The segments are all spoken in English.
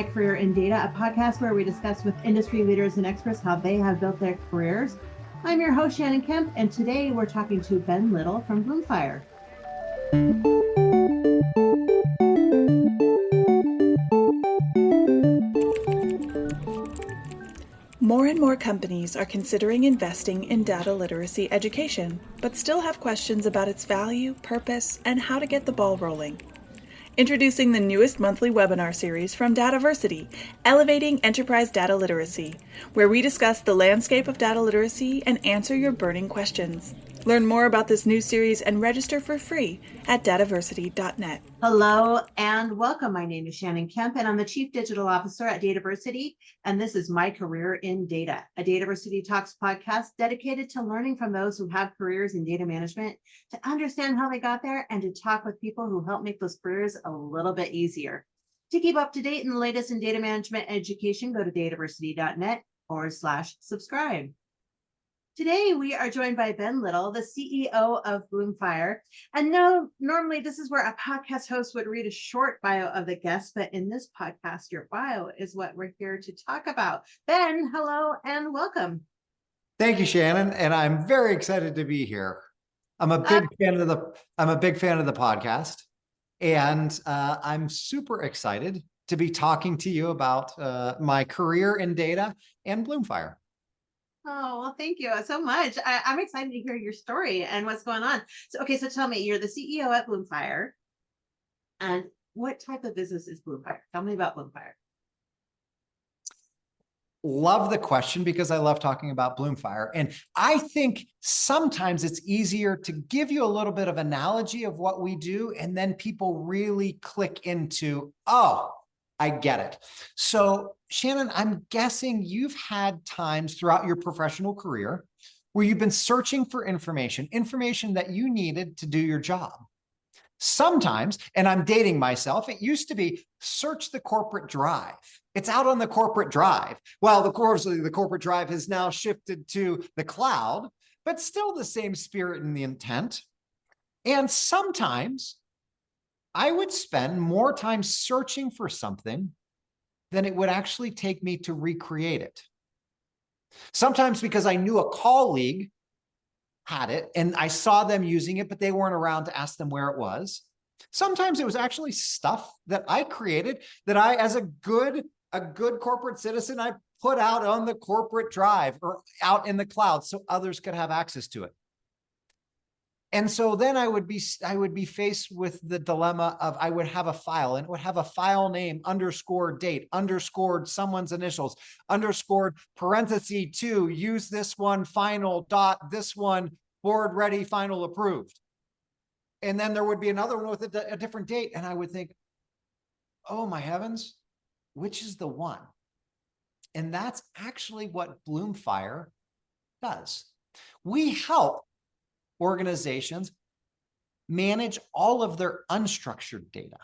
My Career in Data, a podcast where we discuss with industry leaders and experts how they have built their careers. I'm your host, Shannon Kemp, and today we're talking to Ben Little from Bloomfire. More and more companies are considering investing in data literacy education, but still have questions about its value, purpose, and how to get the ball rolling. Introducing the newest monthly webinar series from DATAVERSITY, Elevating Enterprise Data Literacy, where we discuss the landscape of data literacy and answer your burning questions. Learn more about this new series and register for free at dataversity.net. Hello and welcome. My name is Shannon Kemp, and I'm the Chief Digital Officer at DATAVERSITY, and this is My Career in Data, a DATAVERSITY Talks podcast dedicated to learning from those who have careers in data management, to understand how they got there, and to talk with people who help make those careers a little bit easier. To keep up to date in the latest in data management education, go to dataversity.net/subscribe. Today, we are joined by Ben Little, the CEO of Bloomfire. And no, normally this is where a podcast host would read a short bio of the guest, but in this podcast, your bio is what we're here to talk about. Ben, hello and welcome. Thank you, Shannon, and I'm very excited to be here. I'm a big fan of the podcast, and I'm super excited to be talking to you about my career in data and Bloomfire. Oh, well, thank you so much. I'm excited to hear your story and what's going on. So tell me, you're the CEO at Bloomfire. And what type of business is Bloomfire? Tell me about Bloomfire. Love the question, because I love talking about Bloomfire. And I think sometimes it's easier to give you a little bit of analogy of what we do, and then people really click into, oh, I get it. So Shannon, I'm guessing you've had times throughout your professional career where you've been searching for information that you needed to do your job. Sometimes, and I'm dating myself, it used to be search the corporate drive. It's out on the corporate drive. Well, the corporate drive has now shifted to the cloud, but still the same spirit and the intent. And sometimes I would spend more time searching for something than it would actually take me to recreate it. Sometimes because I knew a colleague had it and I saw them using it, but they weren't around to ask them where it was. Sometimes it was actually stuff that I created that I, as a good corporate citizen, I put out on the corporate drive or out in the cloud so others could have access to it. And so then I would be faced with the dilemma of, I would have a file, and it would have a file name, underscore date, underscored someone's initials, underscored parenthesis 2, use this one, final dot, this one, board ready, final approved. And then there would be another one with a different date. And I would think, oh my heavens, which is the one? And that's actually what Bloomfire does. We help organizations manage all of their unstructured data.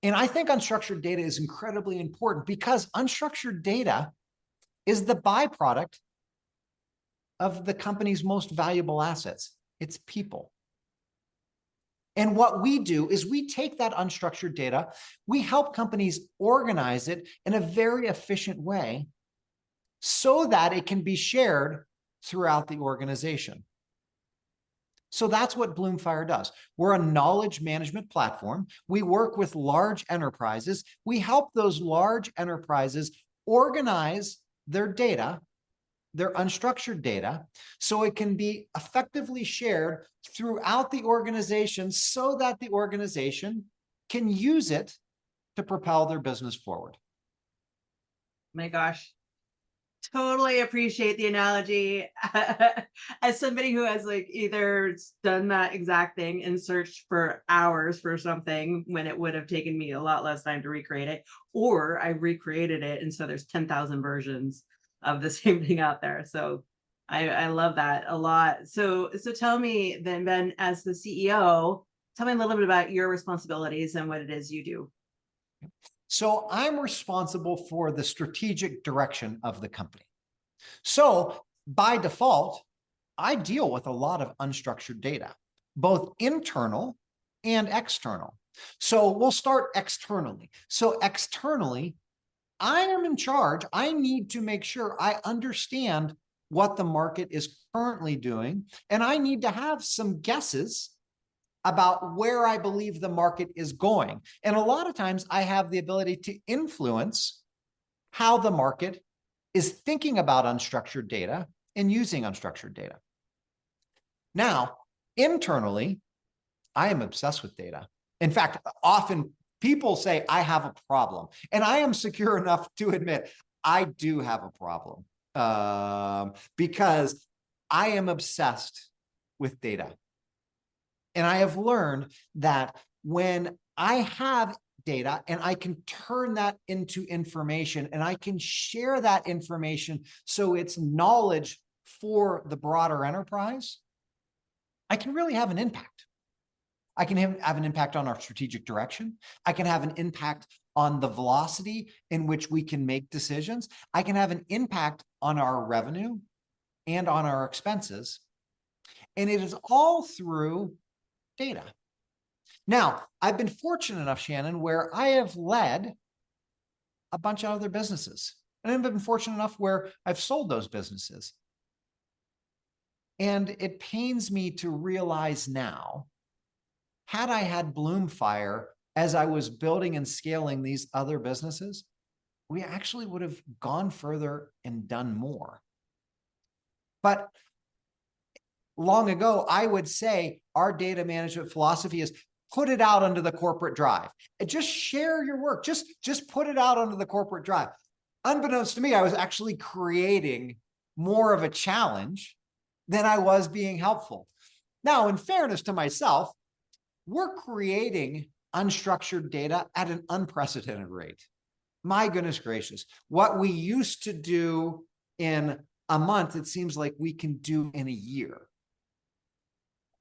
And I think unstructured data is incredibly important, because unstructured data is the byproduct of the company's most valuable assets. It's people. And what we do is we take that unstructured data, we help companies organize it in a very efficient way so that it can be shared throughout the organization. So that's what Bloomfire does. We're a knowledge management platform. We work with large enterprises. We help those large enterprises organize their data, their unstructured data, so it can be effectively shared throughout the organization so that the organization can use it to propel their business forward. My gosh. Totally appreciate the analogy. As somebody who has either done that exact thing and searched for hours for something when it would have taken me a lot less time to recreate it, or I recreated it and so there's 10,000 versions of the same thing out there. So I love that a lot. So tell me then, Ben, as the CEO, tell me a little bit about your responsibilities and what it is you do. So I'm responsible for the strategic direction of the company. So by default, I deal with a lot of unstructured data, both internal and external. So we'll start externally. So externally, I am in charge. I need to make sure I understand what the market is currently doing. And I need to have some guesses about where I believe the market is going. And a lot of times I have the ability to influence how the market is thinking about unstructured data and using unstructured data. Now, internally, I am obsessed with data. In fact, often people say I have a problem, and I am secure enough to admit I do have a problem because I am obsessed with data. And I have learned that when I have data and I can turn that into information and I can share that information so it's knowledge for the broader enterprise, I can really have an impact. I can have an impact on our strategic direction. I can have an impact on the velocity in which we can make decisions. I can have an impact on our revenue and on our expenses. And it is all through data. Now, I've been fortunate enough, Shannon, where I have led a bunch of other businesses. And I've been fortunate enough where I've sold those businesses. And it pains me to realize now, had I had Bloomfire as I was building and scaling these other businesses, we actually would have gone further and done more. But long ago, I would say our data management philosophy is put it out onto the corporate drive. And just share your work. Just put it out onto the corporate drive. Unbeknownst to me, I was actually creating more of a challenge than I was being helpful. Now, in fairness to myself, we're creating unstructured data at an unprecedented rate. My goodness gracious. What we used to do in a month, it seems like we can do in a year.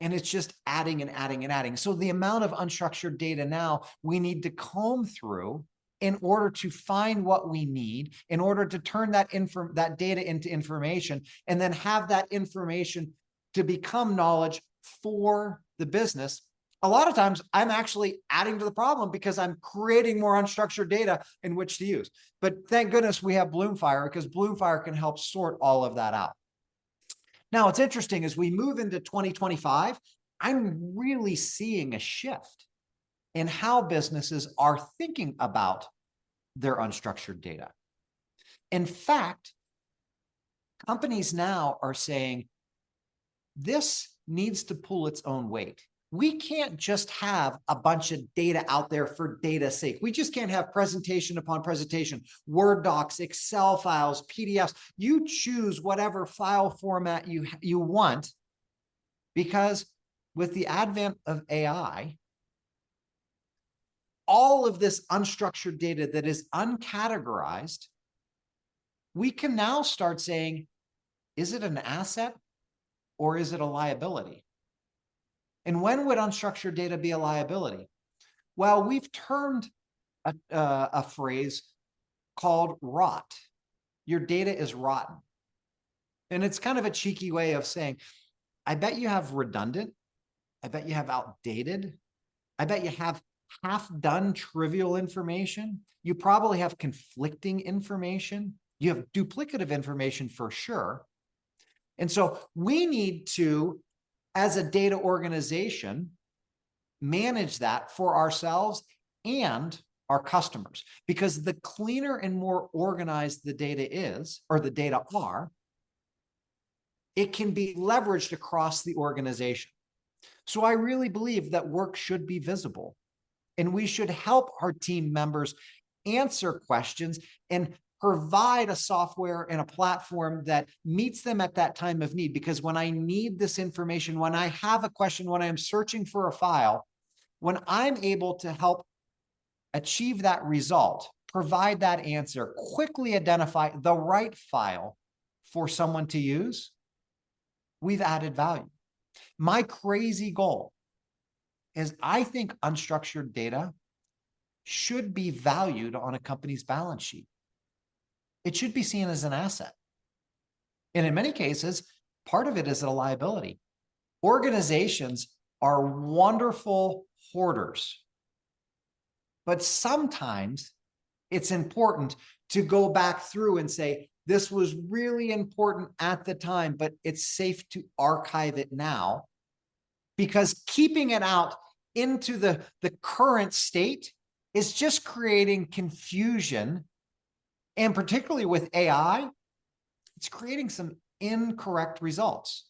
And it's just adding and adding and adding. So the amount of unstructured data now we need to comb through in order to find what we need, in order to turn that data into information, and then have that information to become knowledge for the business. A lot of times I'm actually adding to the problem because I'm creating more unstructured data in which to use. But thank goodness we have Bloomfire, because Bloomfire can help sort all of that out. Now, it's interesting, as we move into 2025, I'm really seeing a shift in how businesses are thinking about their unstructured data. In fact, companies now are saying this needs to pull its own weight. We can't just have a bunch of data out there for data's sake. We just can't have presentation upon presentation, Word docs, Excel files, PDFs. You choose whatever file format you want, because with the advent of AI, all of this unstructured data that is uncategorized, we can now start saying, is it an asset or is it a liability? And when would unstructured data be a liability? Well, we've termed a phrase called rot. Your data is rotten. And it's kind of a cheeky way of saying, I bet you have redundant. I bet you have outdated. I bet you have half-done trivial information. You probably have conflicting information. You have duplicative information for sure. And so we need to, as a data organization, manage that for ourselves and our customers. Because the cleaner and more organized the data is, or the data are, it can be leveraged across the organization. So I really believe that work should be visible, and we should help our team members answer questions and provide a software and a platform that meets them at that time of need. Because when I need this information, when I have a question, when I'm searching for a file, when I'm able to help achieve that result, provide that answer, quickly identify the right file for someone to use, we've added value. My crazy goal is, I think unstructured data should be valued on a company's balance sheet. It should be seen as an asset. And in many cases, part of it is a liability. Organizations are wonderful hoarders, but sometimes it's important to go back through and say, this was really important at the time, but it's safe to archive it now. Because keeping it out into the current state is just creating confusion. And particularly with AI, it's creating some incorrect results.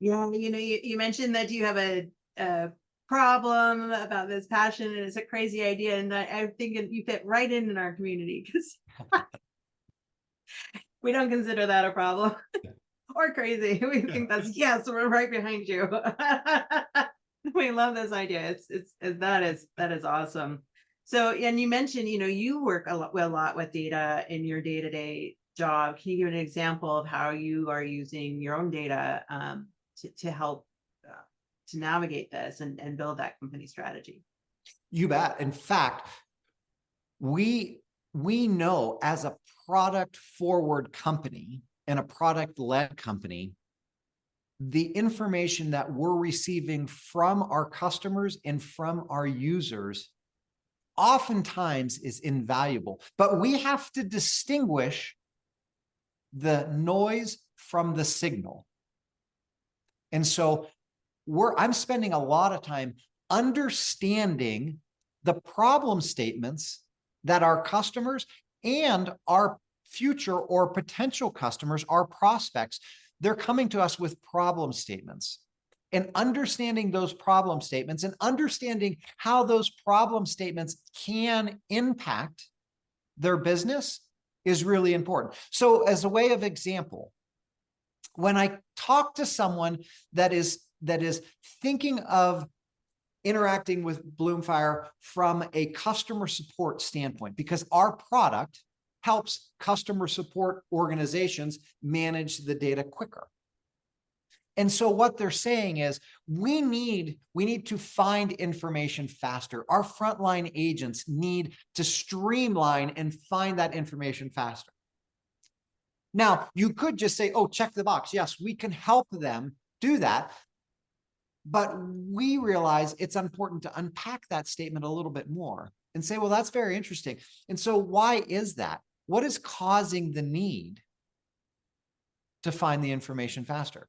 Yeah, you mentioned that you have a problem about this passion, and it's a crazy idea, and I think you fit right in our community, because we don't consider that a problem or crazy. We think that's, yes, we're right behind you. We love this idea. That is awesome. So, and you mentioned, you work a lot with data in your day-to-day job. Can you give an example of how you are using your own data to help to navigate this and build that company strategy? You bet. In fact, we know as a product forward company and a product led company, the information that we're receiving from our customers and from our users oftentimes is invaluable, but we have to distinguish the noise from the signal. And so I'm spending a lot of time understanding the problem statements that our customers and our future or potential customers, our prospects, they're coming to us with problem statements. And understanding those problem statements and understanding how those problem statements can impact their business is really important. So as a way of example, when I talk to someone that is thinking of interacting with Bloomfire from a customer support standpoint, because our product helps customer support organizations manage the data quicker. And so what they're saying is we need to find information faster. Our frontline agents need to streamline and find that information faster. Now, you could just say, oh, check the box. Yes, we can help them do that. But we realize it's important to unpack that statement a little bit more and say, well, that's very interesting. And so why is that? What is causing the need to find the information faster?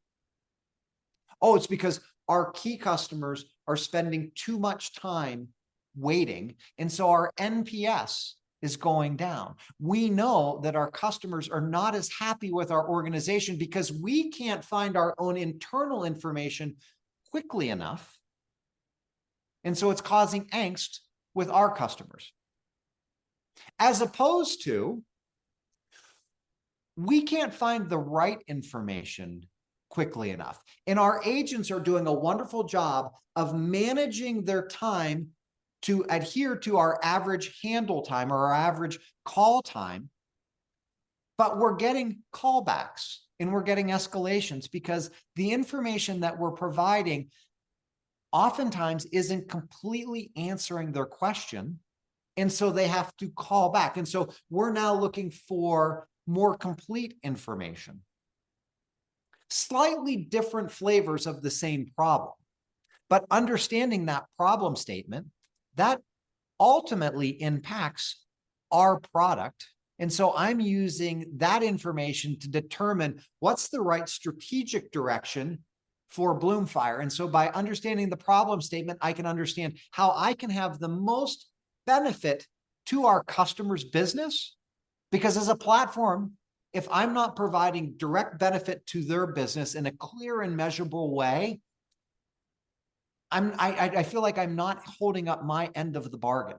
Oh, it's because our key customers are spending too much time waiting. And so our NPS is going down. We know that our customers are not as happy with our organization because we can't find our own internal information quickly enough. And so it's causing angst with our customers. As opposed to, we can't find the right information quickly enough. And our agents are doing a wonderful job of managing their time to adhere to our average handle time or our average call time. But we're getting callbacks and we're getting escalations because the information that we're providing oftentimes isn't completely answering their question. And so they have to call back. And so we're now looking for more complete information. Slightly different flavors of the same problem, but understanding that problem statement, that ultimately impacts our product. And so I'm using that information to determine what's the right strategic direction for Bloomfire. And so by understanding the problem statement, I can understand how I can have the most benefit to our customer's business. Because as a platform, if I'm not providing direct benefit to their business in a clear and measurable way, I feel like I'm not holding up my end of the bargain.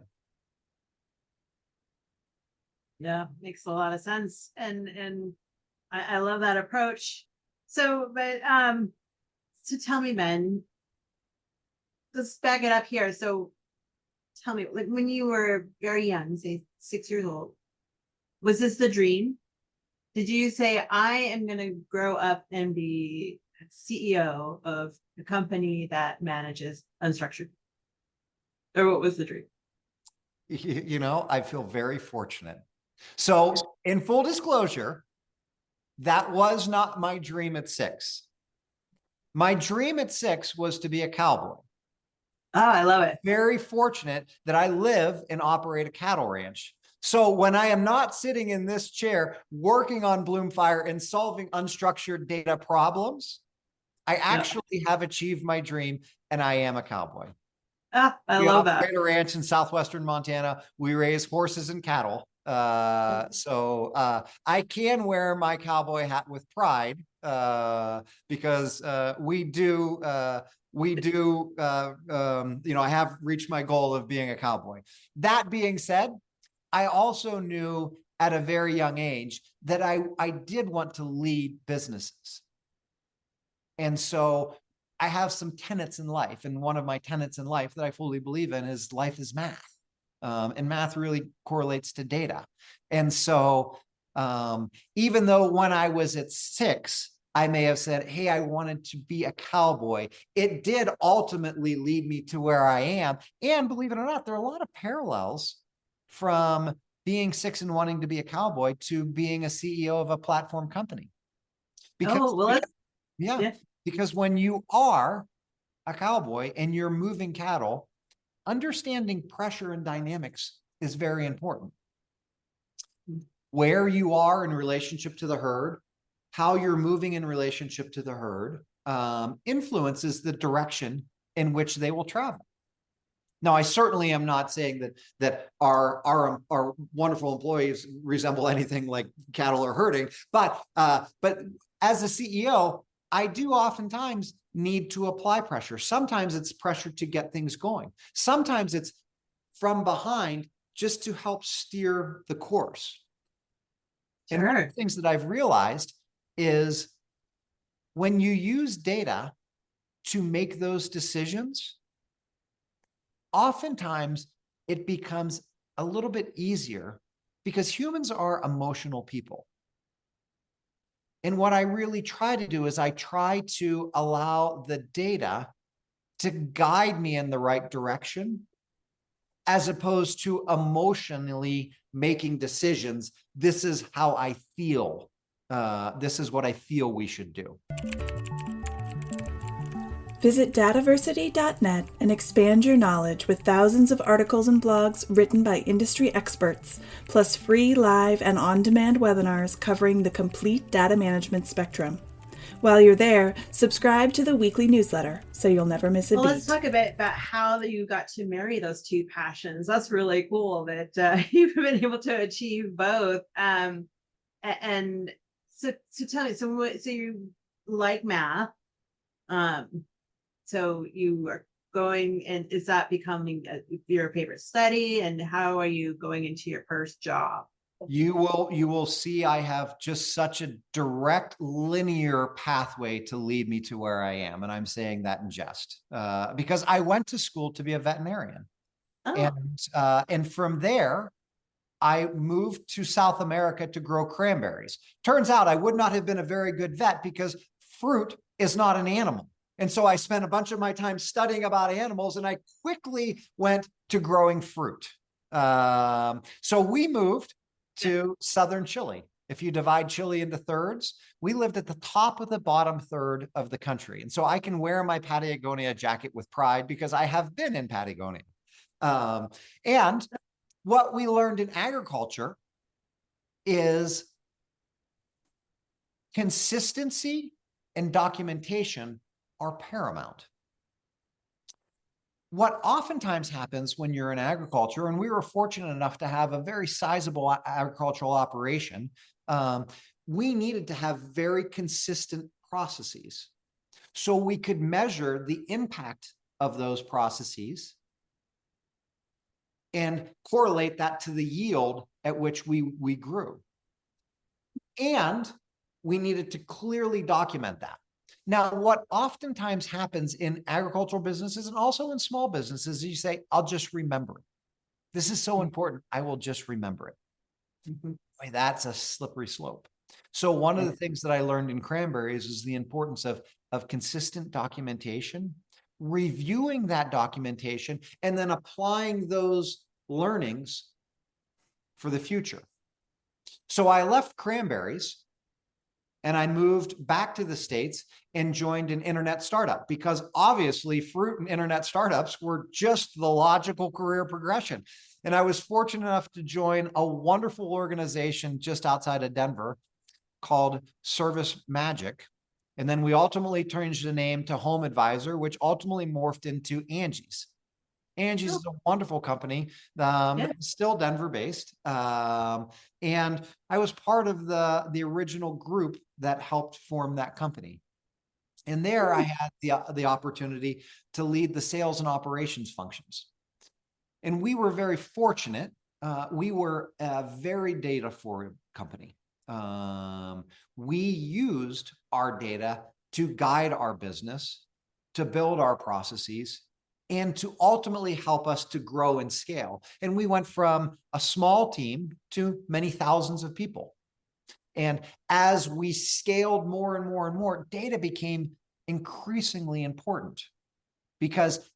Yeah, makes a lot of sense. And I love that approach. So, but so tell me, Ben, let's back it up here. So tell me, like when you were very young, say 6 years old, was this the dream? Did you say, I am going to grow up and be CEO of a company that manages unstructured? Or what was the dream? You know, I feel very fortunate. So in full disclosure, that was not my dream at 6. My dream at 6 was to be a cowboy. Oh, I love it. Very fortunate that I live and operate a cattle ranch. So when I am not sitting in this chair working on Bloomfire and solving unstructured data problems, I actually have achieved my dream, and I am a cowboy. I We love that. operate a ranch in southwestern Montana. We raise horses and cattle. So I can wear my cowboy hat with pride because we do, I have reached my goal of being a cowboy. That being said, I also knew at a very young age that I did want to lead businesses. And so I have some tenets in life. And one of my tenets in life that I fully believe in is life is math. And math really correlates to data. And so even though when I was at 6, I may have said, hey, I wanted to be a cowboy, it did ultimately lead me to where I am. And believe it or not, there are a lot of parallels from being 6 and wanting to be a cowboy to being a CEO of a platform company. Because, because when you are a cowboy and you're moving cattle, understanding pressure and dynamics is very important. Where you are in relationship to the herd, how you're moving in relationship to the herd, influences the direction in which they will travel. Now, I certainly am not saying that our wonderful employees resemble anything like cattle or herding, but as a CEO, I do oftentimes need to apply pressure. Sometimes it's pressure to get things going. Sometimes it's from behind just to help steer the course. Sure. And one of the things that I've realized is when you use data to make those decisions, oftentimes it becomes a little bit easier because humans are emotional people. And what I really try to do is I try to allow the data to guide me in the right direction, as opposed to emotionally making decisions. This is how I feel. This is what I feel we should do. Visit DATAVERSITY.net and expand your knowledge with thousands of articles and blogs written by industry experts, plus free live and on-demand webinars covering the complete data management spectrum. While you're there, subscribe to the weekly newsletter so you'll never miss a beat. Let's talk a bit about how you got to marry those two passions. That's really cool that you've been able to achieve both. And so tell me, so you like math. So you are going, and is that becoming your favorite study? And how are you going into your first job? You will see I have just such a direct linear pathway to lead me to where I am. And I'm saying that in jest because I went to school to be a veterinarian. Oh. And from there, I moved to South America to grow cranberries. Turns out I would not have been a very good vet because fruit is not an animal. And so I spent a bunch of my time studying about animals, and I quickly went to growing fruit. So we moved to southern Chile. If you divide Chile into thirds, we lived at the top of the bottom third of the country. And so I can wear my Patagonia jacket with pride because I have been in Patagonia. And what we learned in agriculture is consistency and documentation are paramount. What oftentimes happens when you're in agriculture, and we were fortunate enough to have a very sizable agricultural operation, we needed to have very consistent processes so we could measure the impact of those processes and correlate that to the yield at which we grew. And we needed to clearly document that. Now, what oftentimes happens in agricultural businesses and also in small businesses, you say, I'll just remember it. This is so important. I will just remember it. Boy, that's a slippery slope. So one of the things that I learned in cranberries is the importance of consistent documentation, reviewing that documentation, and then applying those learnings for the future. So I left cranberries and I moved back to the States and joined an internet startup because obviously fruit and internet startups were just the logical career progression. And I was fortunate enough to join a wonderful organization just outside of Denver called Service Magic. And then we ultimately changed the name to Home Advisor, which ultimately morphed into Angie's. Angie's is a wonderful company, still Denver based. And I was part of the original group that helped form that company. And there I had the opportunity to lead the sales and operations functions. And we were very fortunate. We were a very data forward company. We used our data to guide our business, to build our processes, and to ultimately help us to grow and scale. And we went from a small team to many thousands of people. And as we scaled more and more and more, data became increasingly important because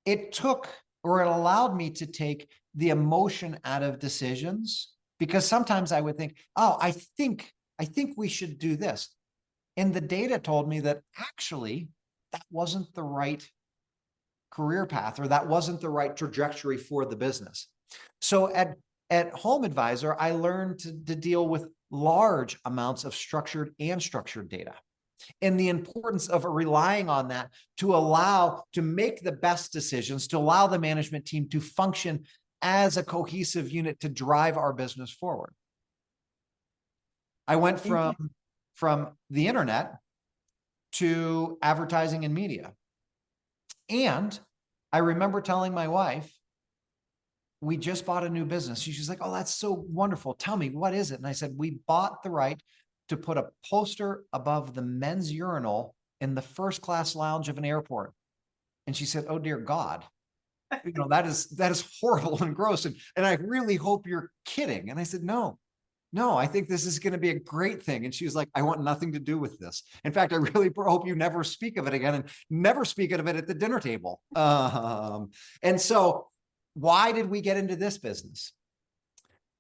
it took, or it allowed me to take the emotion out of decisions. Because sometimes I would think, oh, I think we should do this. And the data told me that actually that wasn't the right career path, or that wasn't the right trajectory for the business. So at Home Advisor, I learned to deal with large amounts of structured and unstructured data, and the importance of relying on that to make the best decisions, to allow the management team to function as a cohesive unit to drive our business forward. I went from the internet to advertising and media. And I remember telling my wife, we just bought a new business. She's like, oh, that's so wonderful. Tell me, what is it? And I said, we bought the right to put a poster above the men's urinal in the first class lounge of an airport. And she said, oh, dear God, that is horrible and gross. And I really hope you're kidding. And I said, no, I think this is going to be a great thing. And she was like, I want nothing to do with this. In fact, I really hope you never speak of it again, and never speak of it at the dinner table. And so why did we get into this business?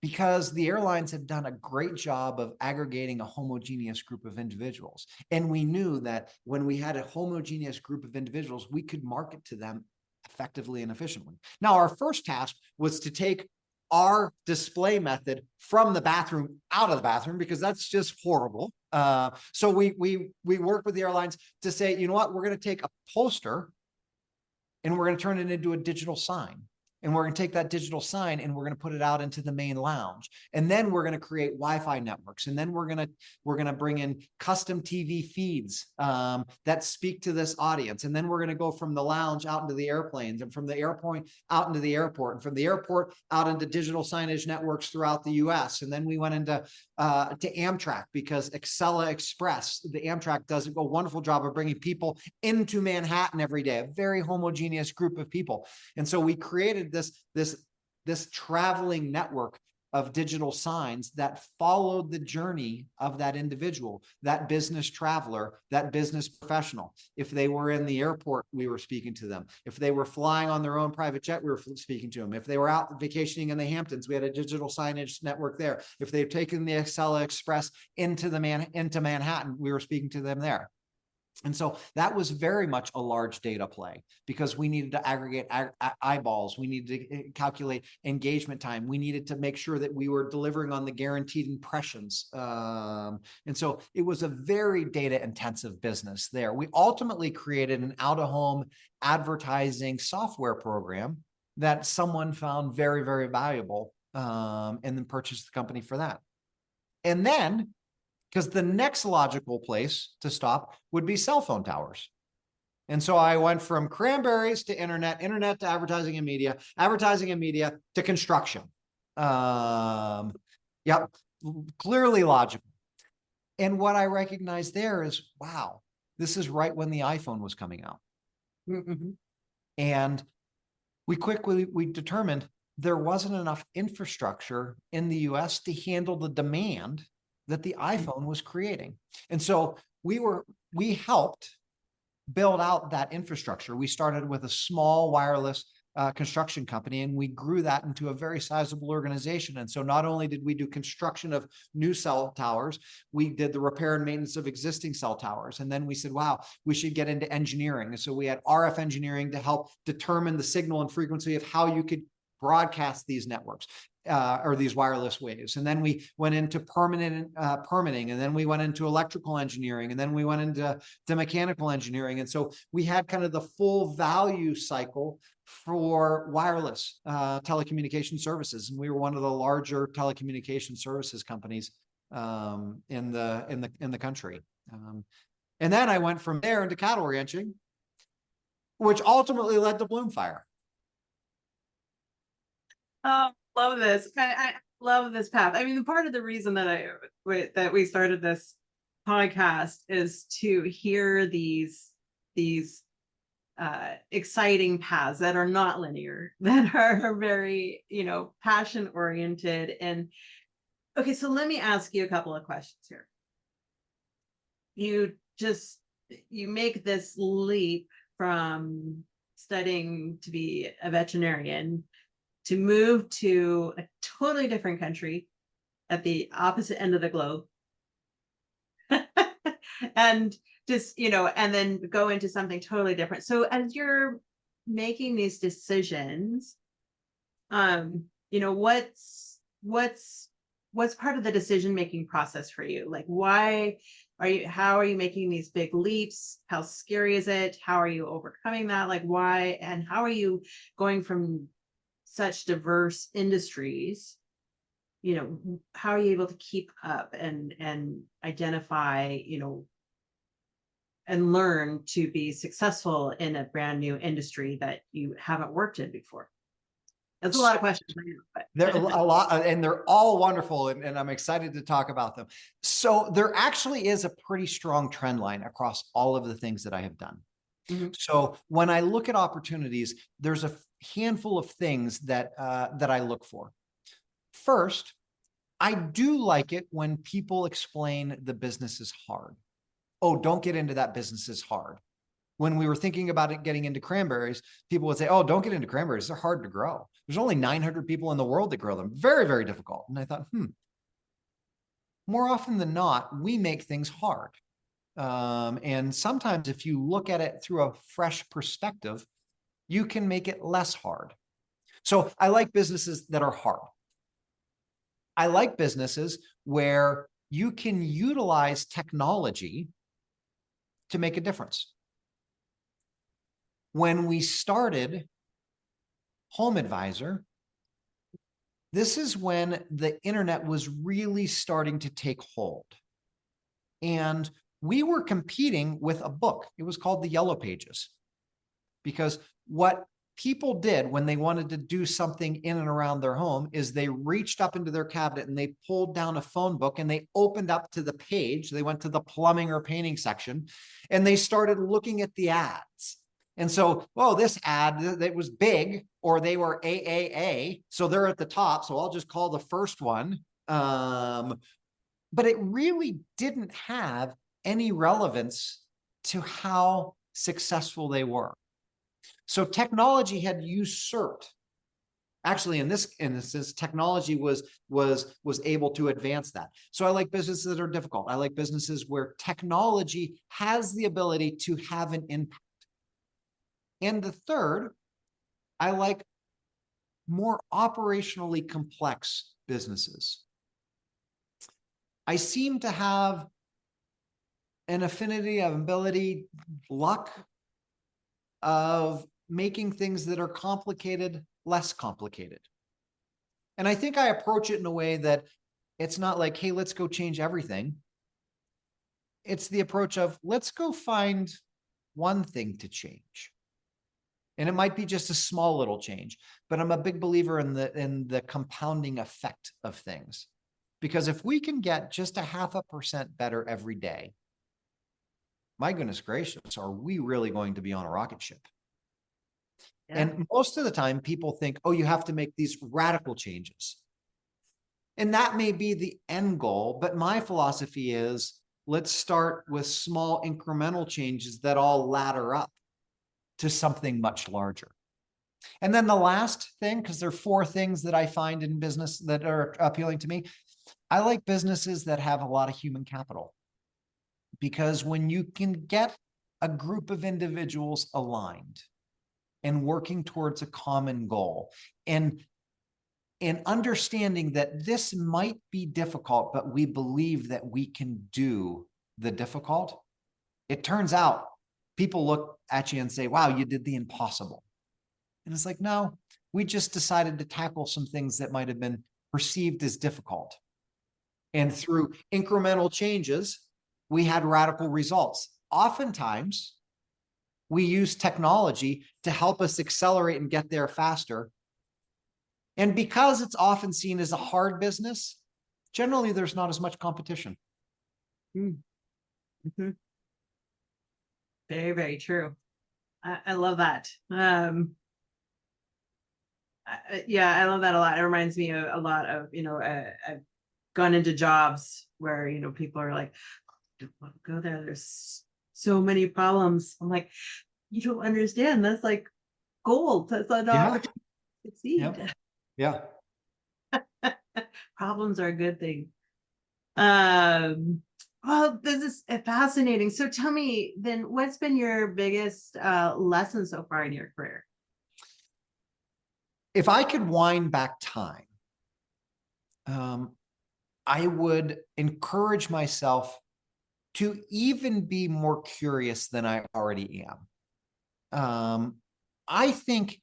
Because the airlines had done a great job of aggregating a homogeneous group of individuals. And we knew that when we had a homogeneous group of individuals, we could market to them effectively and efficiently. Now, our first task was to take our display method from the bathroom out of the bathroom, because that's just horrible. So we worked with the airlines to say, you know what, we're going to take a poster and we're going to turn it into a digital sign. And we're going to take that digital sign and we're going to put it out into the main lounge. And then we're going to create Wi-Fi networks. And then we're going to bring in custom TV feeds that speak to this audience. And then we're going to go from the lounge out into the airplanes, and from the airport out into the airport, and from the airport out into digital signage networks throughout the US. And then we went into to Amtrak, because Excella Express, the Amtrak does a wonderful job of bringing people into Manhattan every day, a very homogeneous group of people. And so we created this traveling network of digital signs that followed the journey of that individual, that business traveler, that business professional. If they were in the airport, we were speaking to them. If they were flying on their own private jet, we were speaking to them. If they were out vacationing in the Hamptons, we had a digital signage network there. If they've taken the Excella Express into Manhattan, we were speaking to them there. And so that was very much a large data play, because we needed to aggregate eyeballs. We needed to calculate engagement time. We needed to make sure that we were delivering on the guaranteed impressions. And so it was a very data intensive business there. We ultimately created an out-of-home advertising software program that someone found very, very valuable, and then purchased the company for that. And then, because the next logical place to stop would be cell phone towers. And so I went from cranberries to internet to advertising and media to construction. Yep, clearly logical. And what I recognized there is, wow, this is right when the iPhone was coming out. Mm-hmm. And we determined there wasn't enough infrastructure in the US to handle the demand that the iPhone was creating. And so we helped build out that infrastructure. We started with a small wireless construction company, and we grew that into a very sizable organization. And so not only did we do construction of new cell towers, we did the repair and maintenance of existing cell towers. And then we said, wow, we should get into engineering. And so we had RF engineering to help determine the signal and frequency of how you could broadcast these networks. Or these wireless waves. And then we went into permitting, and then we went into electrical engineering, and then we went into mechanical engineering. And so we had kind of the full value cycle for wireless telecommunication services. And we were one of the larger telecommunication services companies in the country. And then I went from there into cattle ranching, which ultimately led to Bloomfire. Love this. I love this path. I mean, part of the reason that we started this podcast is to hear these exciting paths that are not linear, that are very, passion oriented. And okay, so let me ask you a couple of questions here. You make this leap from studying to be a veterinarian to move to a totally different country at the opposite end of the globe. And just, and then go into something totally different. So as you're making these decisions, what's part of the decision-making process for you? Like, how are you making these big leaps? How scary is it? How are you overcoming that? Like, why, and how are you going from such diverse industries? How are you able to keep up and identify, and learn to be successful in a brand new industry that you haven't worked in before? That's a lot of questions. There are a lot, and they're all wonderful, and I'm excited to talk about them. So there actually is a pretty strong trend line across all of the things that I have done. Mm-hmm. So when I look at opportunities, there's a handful of things that I look for. First, I do like it when people explain the business is hard. Oh, don't get into that, business is hard. When we were thinking about it, getting into cranberries, people would say, oh, don't get into cranberries, they're hard to grow. There's only 900 people in the world that grow them. Very, very difficult. And I thought, more often than not, we make things hard. And sometimes if you look at it through a fresh perspective, you can make it less hard. So I like businesses that are hard. I like businesses where you can utilize technology to make a difference. When we started Home Advisor, this is when the internet was really starting to take hold. And we were competing with a book. It was called the Yellow Pages. Because what people did when they wanted to do something in and around their home is they reached up into their cabinet and they pulled down a phone book and they opened up to the page. They went to the plumbing or painting section and they started looking at the ads. And so, this ad that was big, or they were AAA, so they're at the top. So I'll just call the first one. But it really didn't have any relevance to how successful they were. So technology had usurped. Actually, in this instance, technology was able to advance that. So I like businesses that are difficult. I like businesses where technology has the ability to have an impact. And the third, I like more operationally complex businesses. I seem to have an affinity, of ability, luck of making things that are complicated less complicated. And I think I approach it in a way that it's not like, hey, let's go change everything. It's the approach of, let's go find one thing to change. And it might be just a small little change, but I'm a big believer in the compounding effect of things. Because if we can get just 0.5% better every day, my goodness gracious, are we really going to be on a rocket ship? Yeah. And most of the time people think, oh, you have to make these radical changes. And that may be the end goal, but my philosophy is, let's start with small incremental changes that all ladder up to something much larger. And then the last thing, because there are 4 things that I find in business that are appealing to me. I like businesses that have a lot of human capital, because when you can get a group of individuals aligned and working towards a common goal. And understanding that this might be difficult, but we believe that we can do the difficult. It turns out people look at you and say, wow, you did the impossible. And it's like, no, we just decided to tackle some things that might have been perceived as difficult. And through incremental changes, we had radical results. Oftentimes, we use technology to help us accelerate and get there faster. And because it's often seen as a hard business, generally there's not as much competition. Mm-hmm. Very, very true. I love that. Yeah, I love that a lot. It reminds me a lot of, I've gone into jobs where, people are like, don't want to go there. There's so many problems. I'm like, you don't understand. That's like gold. That's an opportunity to succeed. Yeah. Problems are a good thing. Well, this is fascinating. So tell me then, what's been your biggest lesson so far in your career? If I could wind back time, I would encourage myself to even be more curious than I already am. I think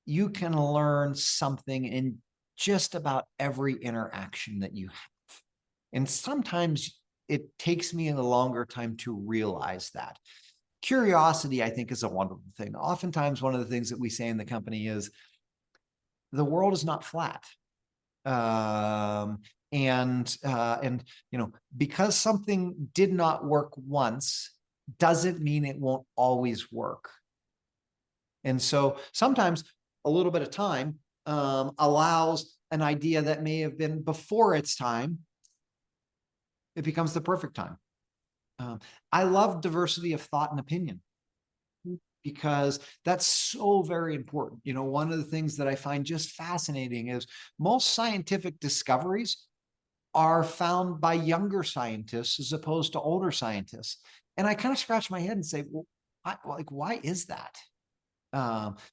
you can learn something in just about every interaction that you have. And sometimes it takes me a longer time to realize that. Curiosity, I think, is a wonderful thing. Oftentimes, one of the things that we say in the company is the world is not flat. Because something did not work once doesn't mean it won't always work. And so sometimes a little bit of time allows an idea that may have been before its time, it becomes the perfect time. I love diversity of thought and opinion because that's so very important. One of the things that I find just fascinating is most scientific discoveries are found by younger scientists as opposed to older scientists. And I kind of scratch my head and say, well, why is that?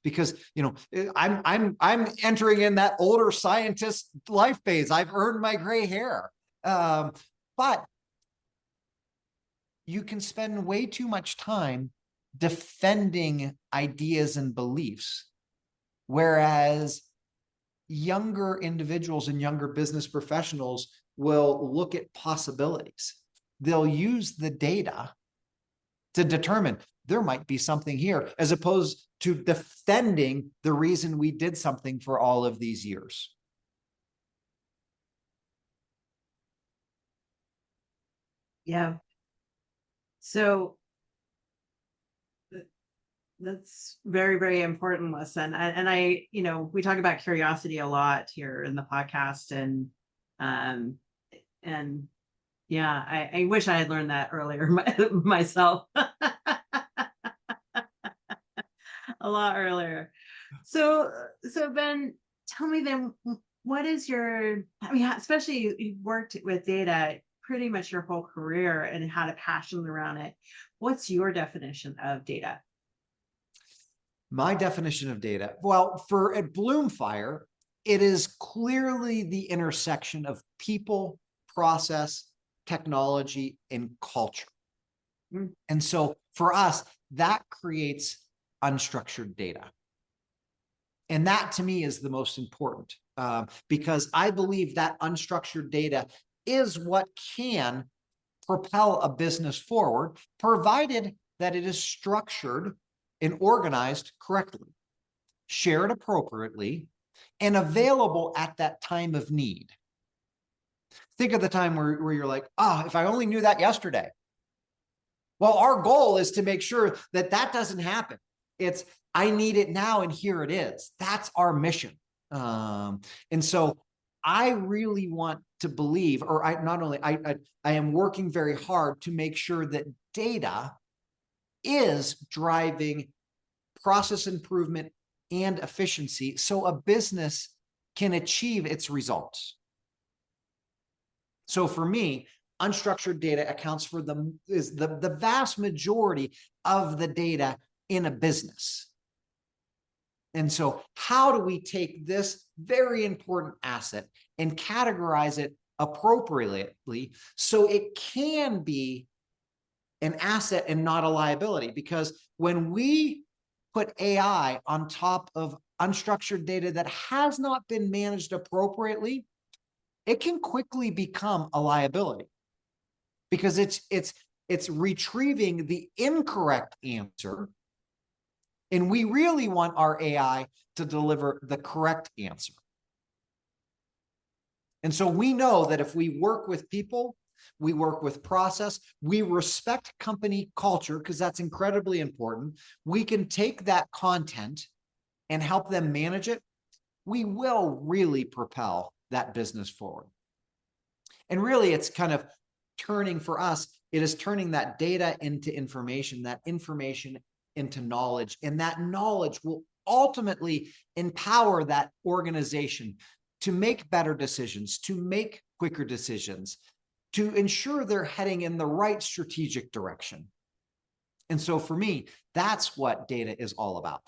Because I'm entering in that older scientist life phase. I've earned my gray hair, but you can spend way too much time defending ideas and beliefs, whereas younger individuals and younger business professionals will look at possibilities. They'll use the data to determine there might be something here, as opposed to defending the reason we did something for all of these years. Yeah. So that's very, very important lesson. And I, we talk about curiosity a lot here in the podcast, and yeah, I wish I had learned that earlier myself. A lot earlier. So Ben, tell me then, what is especially you've worked with data pretty much your whole career and had a passion around it. What's your definition of data? My definition of data, well, at Bloomfire, it is clearly the intersection of people, process, technology, and culture. And so for us, that creates unstructured data. And that to me is the most important, because I believe that unstructured data is what can propel a business forward, provided that it is structured and organized correctly, shared appropriately, and available at that time of need. Think of the time where you're like, if I only knew that yesterday. Well, our goal is to make sure that doesn't happen. It's, I need it now, and here it is. That's our mission. And so I really want to believe, or I am working very hard to make sure that data is driving process improvement and efficiency so a business can achieve its results. So for me, unstructured data accounts for the vast majority of the data in a business. And so how do we take this very important asset and categorize it appropriately so it can be an asset and not a liability? Because when we put AI on top of unstructured data that has not been managed appropriately, it can quickly become a liability, because it's retrieving the incorrect answer. And we really want our AI to deliver the correct answer. And so we know that if we work with people, we work with process, we respect company culture, because that's incredibly important, we can take that content and help them manage it, we will really propel that business forward. And really, it's kind of turning, for us, it is turning that data into information, that information into knowledge, and that knowledge will ultimately empower that organization to make better decisions, to make quicker decisions, to ensure they're heading in the right strategic direction. And so for me, that's what data is all about.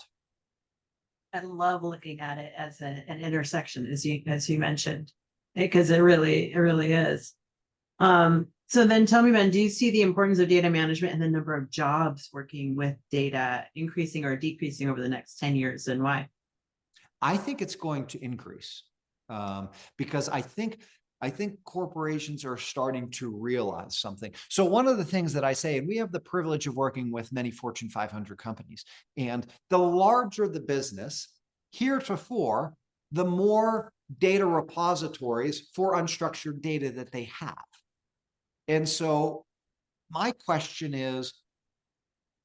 I love looking at it as an intersection, as you mentioned, because it really is. So then tell me, Ben, do you see the importance of data management and the number of jobs working with data increasing or decreasing over the next 10 years, and why? I think it's going to increase, because I think corporations are starting to realize something. So one of the things that I say, and we have the privilege of working with many Fortune 500 companies, and the larger the business, heretofore, the more data repositories for unstructured data that they have. And so my question is,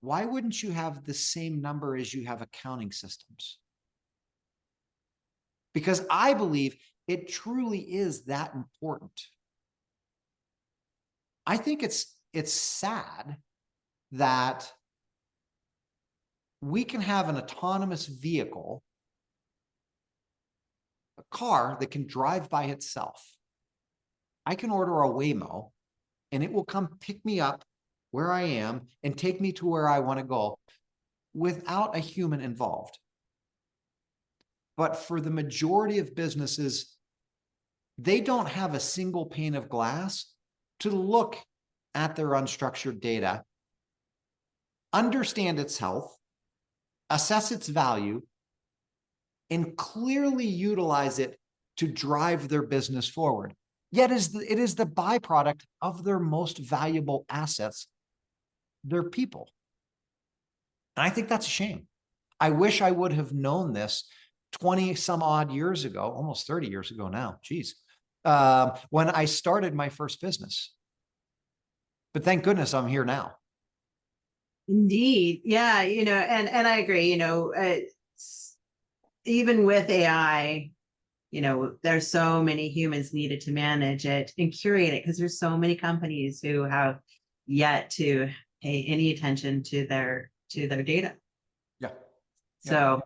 why wouldn't you have the same number as you have accounting systems? Because I believe it truly is that important. I think it's sad that we can have an autonomous vehicle, a car that can drive by itself. I can order a Waymo and it will come pick me up where I am and take me to where I want to go without a human involved. But for the majority of businesses, they don't have a single pane of glass to look at their unstructured data, understand its health, assess its value, and clearly utilize it to drive their business forward. Yet it is the byproduct of their most valuable assets, their people. And I think that's a shame. I wish I would have known this 20 some odd years ago, almost 30 years ago now, geez, when I started my first business. But thank goodness I'm here now. Indeed. Yeah. And I agree, even with AI, there's so many humans needed to manage it and curate it, because there's so many companies who have yet to pay any attention to their data. Yeah. So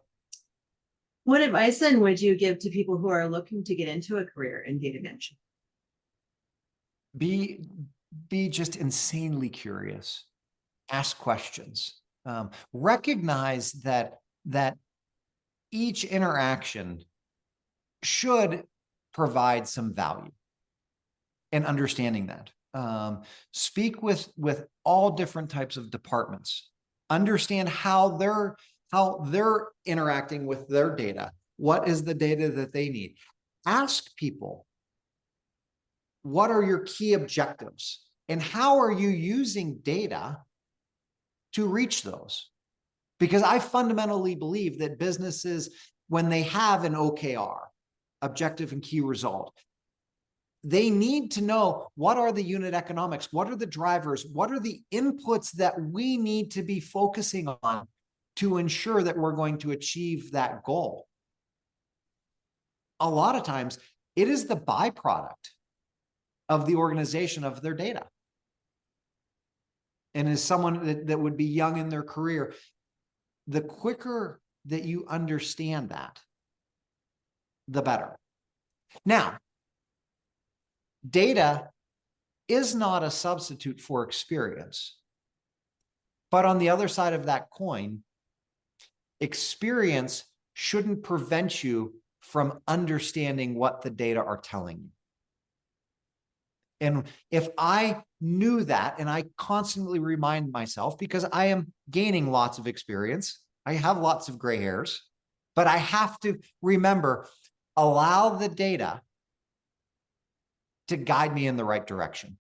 what advice then would you give to people who are looking to get into a career in data management? Be just insanely curious. Ask questions. Recognize that each interaction should provide some value, and understanding that. Speak with all different types of departments. Understand how they're interacting with their data. What is the data that they need? Ask people, what are your key objectives? And how are you using data to reach those? Because I fundamentally believe that businesses, when they have an OKR, objective and key result, they need to know, what are the unit economics? What are the drivers? What are the inputs that we need to be focusing on to ensure that we're going to achieve that goal? A lot of times, it is the byproduct of the organization of their data. And as someone that would be young in their career, the quicker that you understand that, the better. Now, data is not a substitute for experience. But on the other side of that coin, experience shouldn't prevent you from understanding what the data are telling you. And if I knew that, and I constantly remind myself, because I am gaining lots of experience, I have lots of gray hairs, but I have to remember, allow the data to guide me in the right direction.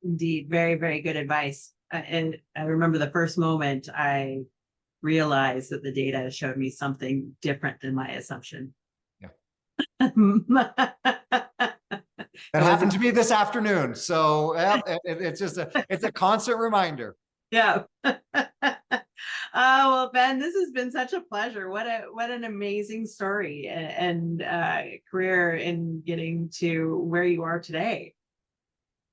Indeed. Very, very good advice. And I remember the first moment I realized that the data showed me something different than my assumption. Yeah. That happened to me this afternoon. So it's just it's a constant reminder. Yeah. Oh, well, Ben, this has been such a pleasure. What an amazing story and career in getting to where you are today.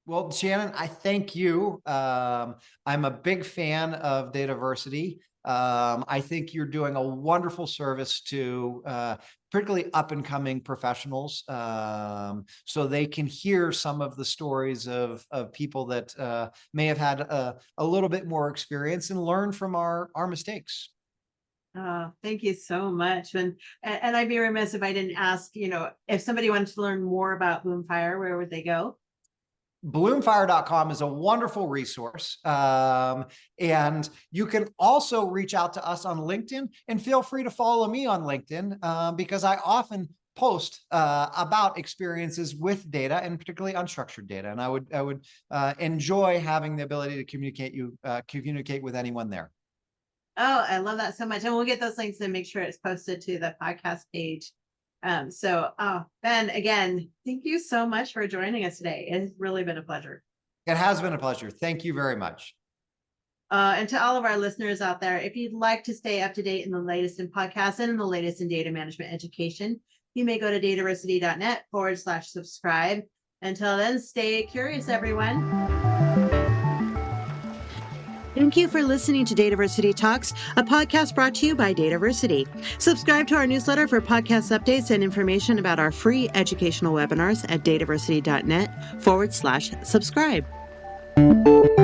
Well, Shannon, I thank you. I'm a big fan of DATAVERSITY. I think you're doing a wonderful service to particularly up and coming professionals, so they can hear some of the stories of people that may have had a little bit more experience and learn from our mistakes. Thank you so much. And I'd be remiss if I didn't ask, if somebody wanted to learn more about Bloomfire, where would they go? Bloomfire.com is a wonderful resource. And you can also reach out to us on LinkedIn, and feel free to follow me on LinkedIn because I often post about experiences with data, and particularly unstructured data. And I would enjoy having the ability to communicate with anyone there. Oh, I love that so much. And we'll get those links and make sure it's posted to the podcast page. Ben, again, thank you so much for joining us today. It's really been a pleasure. It has been a pleasure. Thank you very much. And to all of our listeners out there, if you'd like to stay up to date in the latest in podcasts and in the latest in data management education, you may go to dataversity.net/subscribe. Until then, stay curious, everyone. Thank you for listening to DATAVERSITY Talks, a podcast brought to you by DATAVERSITY. Subscribe to our newsletter for podcast updates and information about our free educational webinars at dataversity.net/subscribe.